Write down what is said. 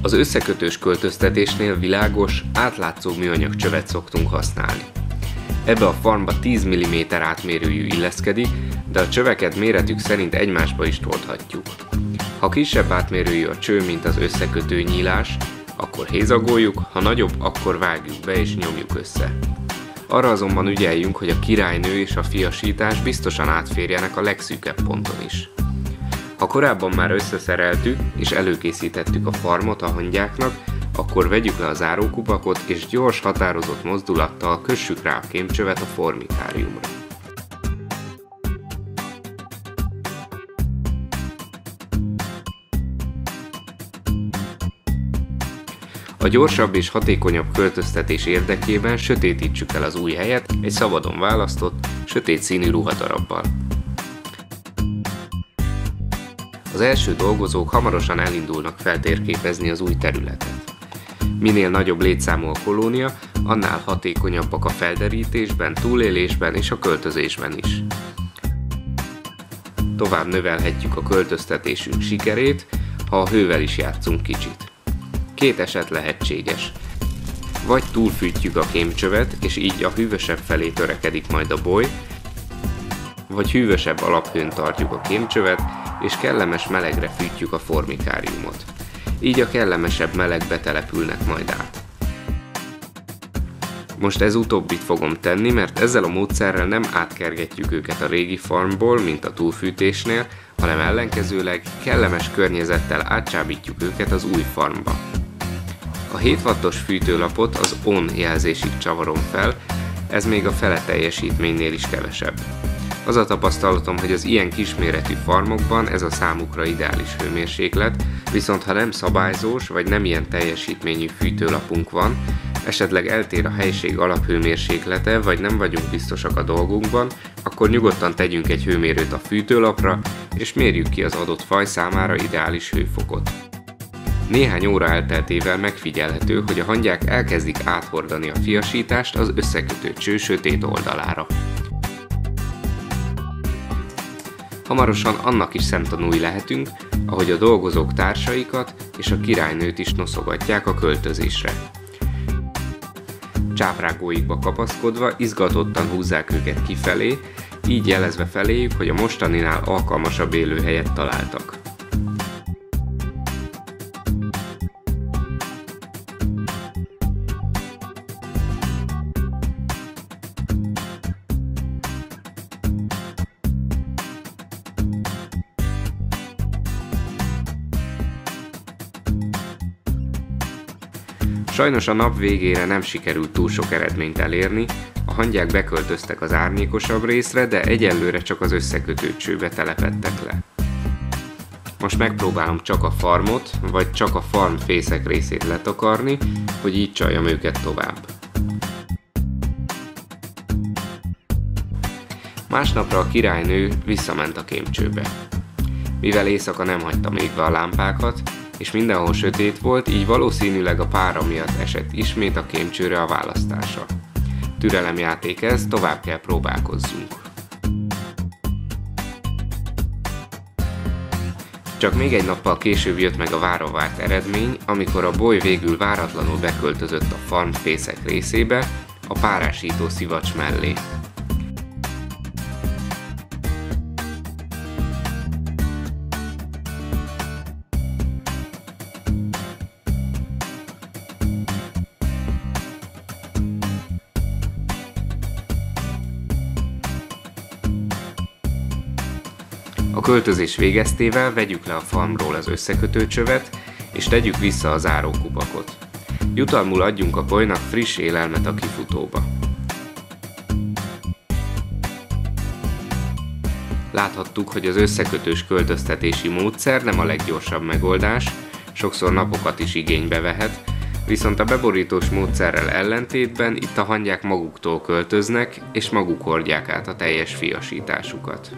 Az összekötős költöztetésnél világos, átlátszó műanyag csövet szoktunk használni. Ebbe a farmba 10 mm átmérőjű illeszkedik, de a csöveket méretük szerint egymásba is tolhatjuk. Ha kisebb átmérőjű a cső, mint az összekötő nyílás, akkor hézagoljuk, ha nagyobb, akkor vágjuk be és nyomjuk össze. Arra azonban ügyeljünk, hogy a királynő és a fiasítás biztosan átférjenek a legszűkebb ponton is. Ha korábban már összeszereltük és előkészítettük a farmot a hangyáknak, akkor vegyük le a zárókupakot és gyors, határozott mozdulattal kössük rá a kémcsövet a formikáriumra. A gyorsabb és hatékonyabb költöztetés érdekében sötétítsük el az új helyet egy szabadon választott, sötét színű ruhadarabbal. Az első dolgozók hamarosan elindulnak feltérképezni az új területet. Minél nagyobb létszámú a kolónia, annál hatékonyabbak a felderítésben, túlélésben és a költözésben is. Tovább növelhetjük a költöztetésünk sikerét, ha a hővel is játszunk kicsit. Két eset lehetséges. Vagy túlfűtjük a kémcsövet, és így a hűvösebb felé törekedik majd a boly, vagy hűvösebb alaphőn tartjuk a kémcsövet, és kellemes melegre fűtjük a formikáriumot. Így a kellemesebb melegbe települnek majd át. Most ez utóbbit fogom tenni, mert ezzel a módszerrel nem átkergetjük őket a régi farmból, mint a túlfűtésnél, hanem ellenkezőleg kellemes környezettel átcsábítjuk őket az új farmba. A 7 wattos fűtőlapot az ON jelzésig csavarom fel, ez még a fele teljesítménynél is kevesebb. Az a tapasztalatom, hogy az ilyen kisméretű farmokban ez a számukra ideális hőmérséklet, viszont ha nem szabályzós vagy nem ilyen teljesítményű fűtőlapunk van, esetleg eltér a helység alaphőmérséklete, vagy nem vagyunk biztosak a dolgunkban, akkor nyugodtan tegyünk egy hőmérőt a fűtőlapra, és mérjük ki az adott faj számára ideális hőfokot. Néhány óra elteltével megfigyelhető, hogy a hangyák elkezdik áthordani a fiasítást az összekötő cső sötét oldalára. Hamarosan annak is szemtanúi lehetünk, ahogy a dolgozók társaikat és a királynőt is noszogatják a költözésre. Csáprágóikba kapaszkodva izgatottan húzzák őket kifelé, így jelezve feléjük, hogy a mostaninál alkalmasabb élőhelyet találtak. Sajnos a nap végére nem sikerült túl sok eredményt elérni, a hangyák beköltöztek az árnyékosabb részre, de egyelőre csak az összekötő csőbe telepedtek le. Most megpróbálom csak a farmot, vagy csak a farm fészek részét letakarni, hogy így csaljam őket tovább. Másnapra a királynő visszament a kémcsőbe. Mivel éjszaka nem hagytam égve a lámpákat, és mindenhol sötét volt, így valószínűleg a pára miatt esett ismét a kémcsőre a választása. Türelemjáték ez, tovább kell próbálkozzunk. Csak még egy nappal később jött meg a várva várt eredmény, amikor a boly végül váratlanul beköltözött a farm fészek részébe, a párásító szivacs mellé. A költözés végeztével vegyük le a farmról az összekötőcsövet, és tegyük vissza a zárókupakot. Jutalmul adjunk a bolynak friss élelmet a kifutóba. Láthattuk, hogy az összekötős költöztetési módszer nem a leggyorsabb megoldás, sokszor napokat is igénybe vehet, viszont a beborítós módszerrel ellentétben itt a hangyák maguktól költöznek, és maguk hordják át a teljes fiasításukat.